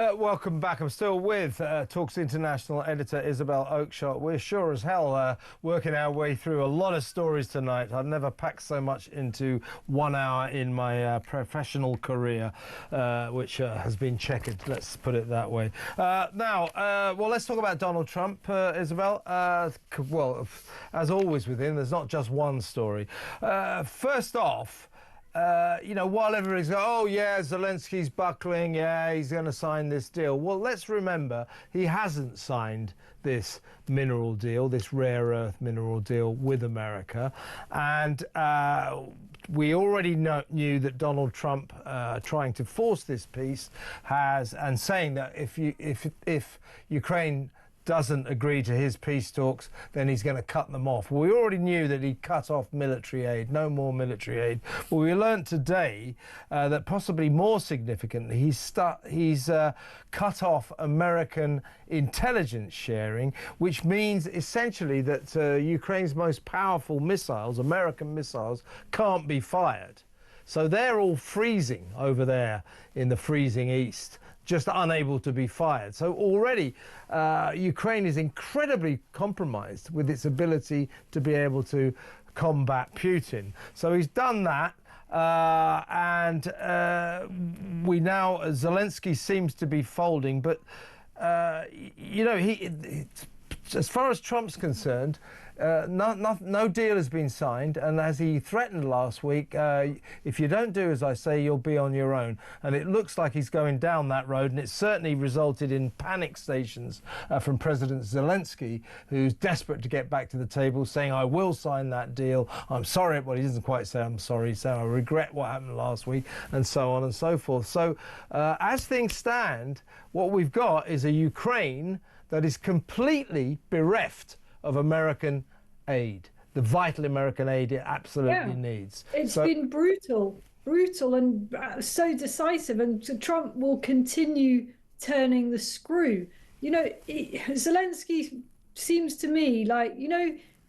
Welcome back. I'm still with Talks International editor Isabel Oakeshott. We're sure as hell working our way through a lot of stories tonight. I've never packed so much into 1 hour in my professional career, which has been checkered, let's put it that way. Well, let's talk about Donald Trump, Isabel. Well, as always with him, there's not just one story. First off, while everybody's going, oh, yeah, Zelensky's buckling, yeah, he's going to sign this deal. Well, let's remember, he hasn't signed this mineral deal, this rare earth mineral deal with America. And we already knew that Donald Trump, trying to force this peace, and saying that if Ukraine doesn't agree to his peace talks, then he's going to cut them off. Well, we already knew that he'd cut off military aid, no more military aid. Well, we learned today that possibly more significantly, he's cut off American intelligence sharing, which means essentially that Ukraine's most powerful missiles, American missiles, can't be fired. So they're all freezing over there in the freezing east, just unable to be fired. So already Ukraine is incredibly compromised with its ability to be able to combat Putin. So he's done that. Zelensky seems to be folding, but as far as Trump's concerned, no deal has been signed, and as he threatened last week, if you don't do as I say, you'll be on your own. And it looks like he's going down that road, and it's certainly resulted in panic stations from President Zelensky, who's desperate to get back to the table, saying, I will sign that deal. I'm sorry. Well, he doesn't quite say I'm sorry. He said, I regret what happened last week, and so on and so forth. So as things stand, what we've got is a Ukraine that is completely bereft of American aid, the vital American aid it absolutely needs. It's been brutal and so decisive, and Trump will continue turning the screw. Zelensky seems to me like,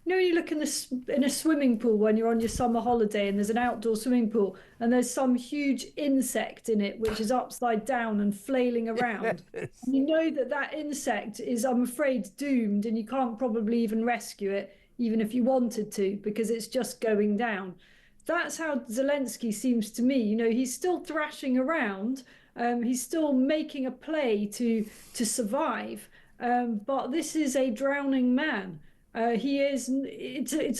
when you look in a swimming pool when you're on your summer holiday and there's an outdoor swimming pool and there's some huge insect in it which is upside down and flailing around. Yes. And you know that insect is, I'm afraid, doomed, and you can't probably even rescue it, even if you wanted to, because it's just going down. That's how Zelensky seems to me. He's still thrashing around. He's still making a play to survive. But this is a drowning man. It's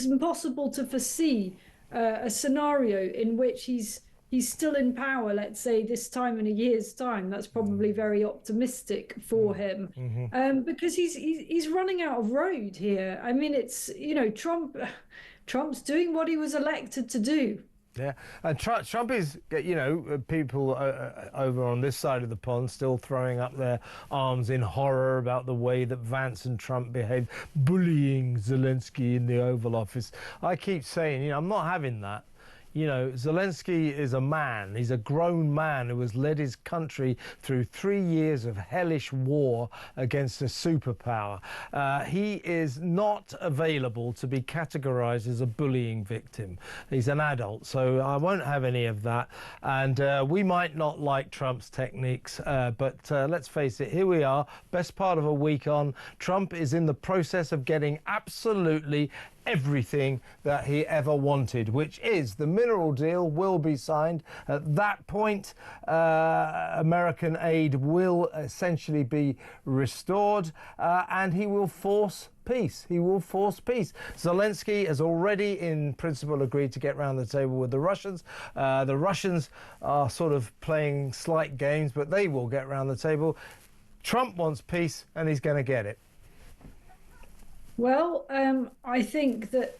impossible to foresee a scenario in which he's still in power, let's say this time in a year's time. That's probably very optimistic for him. Because he's running out of road here. I mean, Trump's doing what he was elected to do. Yeah, and Trump is, people over on this side of the pond still throwing up their arms in horror about the way that Vance and Trump behaved, bullying Zelensky in the Oval Office. I keep saying, I'm not having that. Zelensky is a man. He's a grown man who has led his country through 3 years of hellish war against a superpower. He is not available to be categorized as a bullying victim. He's an adult, so I won't have any of that. And we might not like Trump's techniques, but let's face it, here we are, best part of a week on. Trump is in the process of getting absolutely everything that he ever wanted, which is the mineral deal will be signed. At that point, American aid will essentially be restored, and he will force peace. He will force peace. Zelensky has already, in principle, agreed to get round the table with the Russians. The Russians are sort of playing slight games, but they will get round the table. Trump wants peace, and he's going to get it. Well, I think that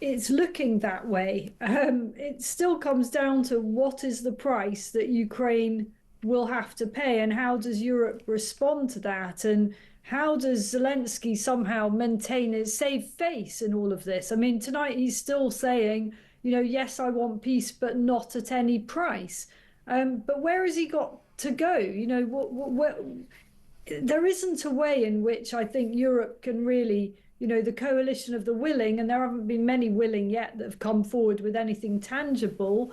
it's looking that way. It still comes down to what is the price that Ukraine will have to pay, and how does Europe respond to that, and how does Zelensky somehow maintain his save face in all of this? I mean, tonight he's still saying, yes, I want peace, but not at any price. But where has he got to go? There isn't a way in which I think Europe can really, the coalition of the willing, and there haven't been many willing yet that have come forward with anything tangible,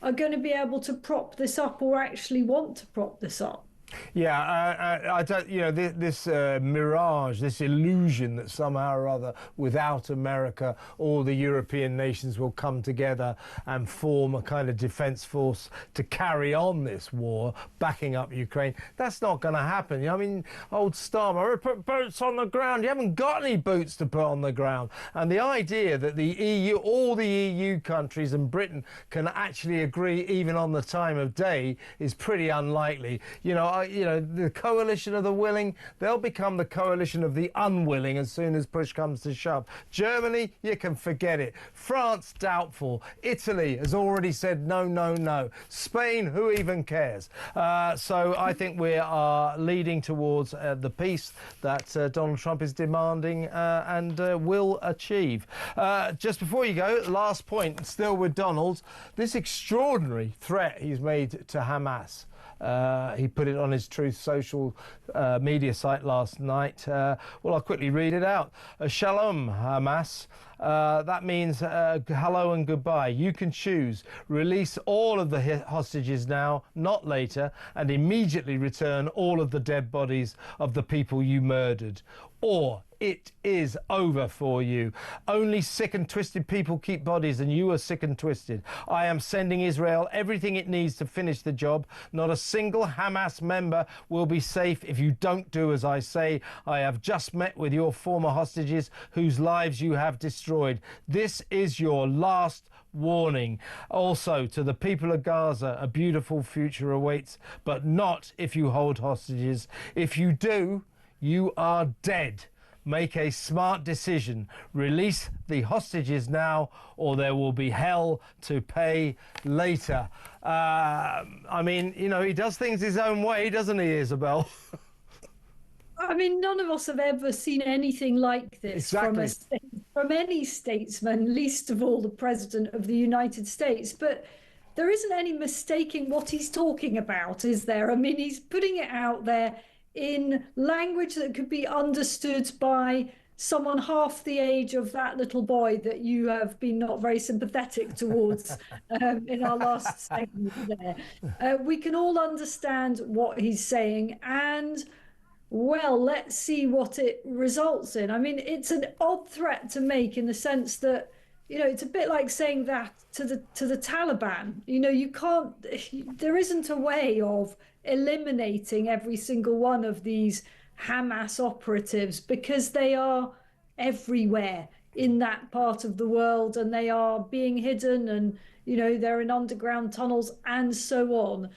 are going to be able to prop this up or actually want to prop this up. Yeah, I don't. You know, this mirage, this illusion that somehow or other, without America, all the European nations will come together and form a kind of defence force to carry on this war, backing up Ukraine. That's not going to happen. I mean, old Starmer, put boots on the ground. You haven't got any boots to put on the ground. And the idea that the EU, all the EU countries and Britain can actually agree even on the time of day is pretty unlikely. You know, the coalition of the willing, they'll become the coalition of the unwilling as soon as push comes to shove. Germany, you can forget it. France, doubtful. Italy has already said no, no, no. Spain, who even cares? So I think we are leading towards the peace that Donald Trump is demanding and will achieve. Just before you go, last point, still with Donald, this extraordinary threat he's made to Hamas. He put it on his Truth social media site last night. Well, I'll quickly read it out. Shalom, Hamas. That means hello and goodbye. You can choose. Release all of the hostages now, not later, and immediately return all of the dead bodies of the people you murdered. Or it is over for you. Only sick and twisted people keep bodies, and you are sick and twisted. I am sending Israel everything it needs to finish the job. Not a single Hamas member will be safe if you don't do as I say. I have just met with your former hostages whose lives you have destroyed. This is your last warning. Also, to the people of Gaza, a beautiful future awaits, but not if you hold hostages. If you do, you are dead. Make a smart decision. Release the hostages now, or there will be hell to pay later. I mean, you know, he does things his own way, doesn't he, Isabel? I mean, none of us have ever seen anything like this from any statesman, least of all the President of the United States. But there isn't any mistaking what he's talking about, is there? I mean, he's putting it out there in language that could be understood by someone half the age of that little boy that you have been not very sympathetic towards in our last segment there. We can all understand what he's saying, and well, let's see what it results in. I mean, it's an odd threat to make in the sense that, you know, it's a bit like saying that to the Taliban. You know, you can't, there isn't a way of eliminating every single one of these Hamas operatives because they are everywhere in that part of the world, and they are being hidden, and you know, they're in underground tunnels and so on.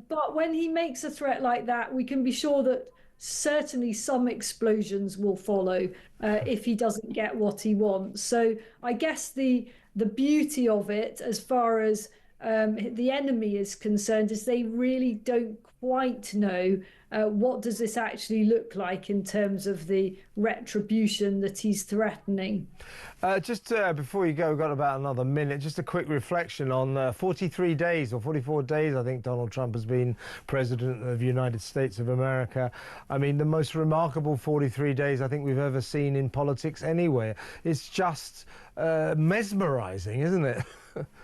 But when he makes a threat like that, we can be sure that certainly some explosions will follow if he doesn't get what he wants. So I guess the beauty of it, as far as the enemy is concerned, is they really don't quite know what does this actually look like in terms of the retribution that he's threatening. Just before you go, we've got about another minute. Just a quick reflection on 43 days or 44 days, I think Donald Trump has been President of the United States of America. I mean, the most remarkable 43 days I think we've ever seen in politics anywhere. It's just mesmerising, isn't it?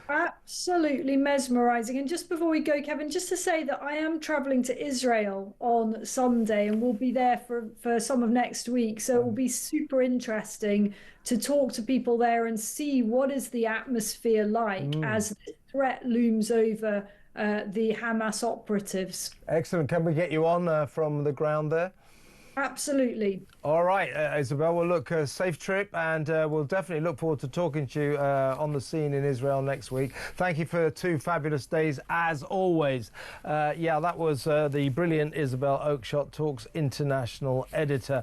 Absolutely mesmerising. And just before we go, Kevin, just to say that I am travelling to Israel on Sunday and we'll be there for some of next week. So it will be super interesting to talk to people there and see what is the atmosphere like as the threat looms over the Hamas operatives. Excellent. Can we get you on from the ground there? Absolutely. All right, Isabel, well, look, safe trip, and we'll definitely look forward to talking to you on the scene in Israel next week. Thank you for 2 fabulous days, as always. Yeah, that was the brilliant Isabel Oakeshott, Talks International editor.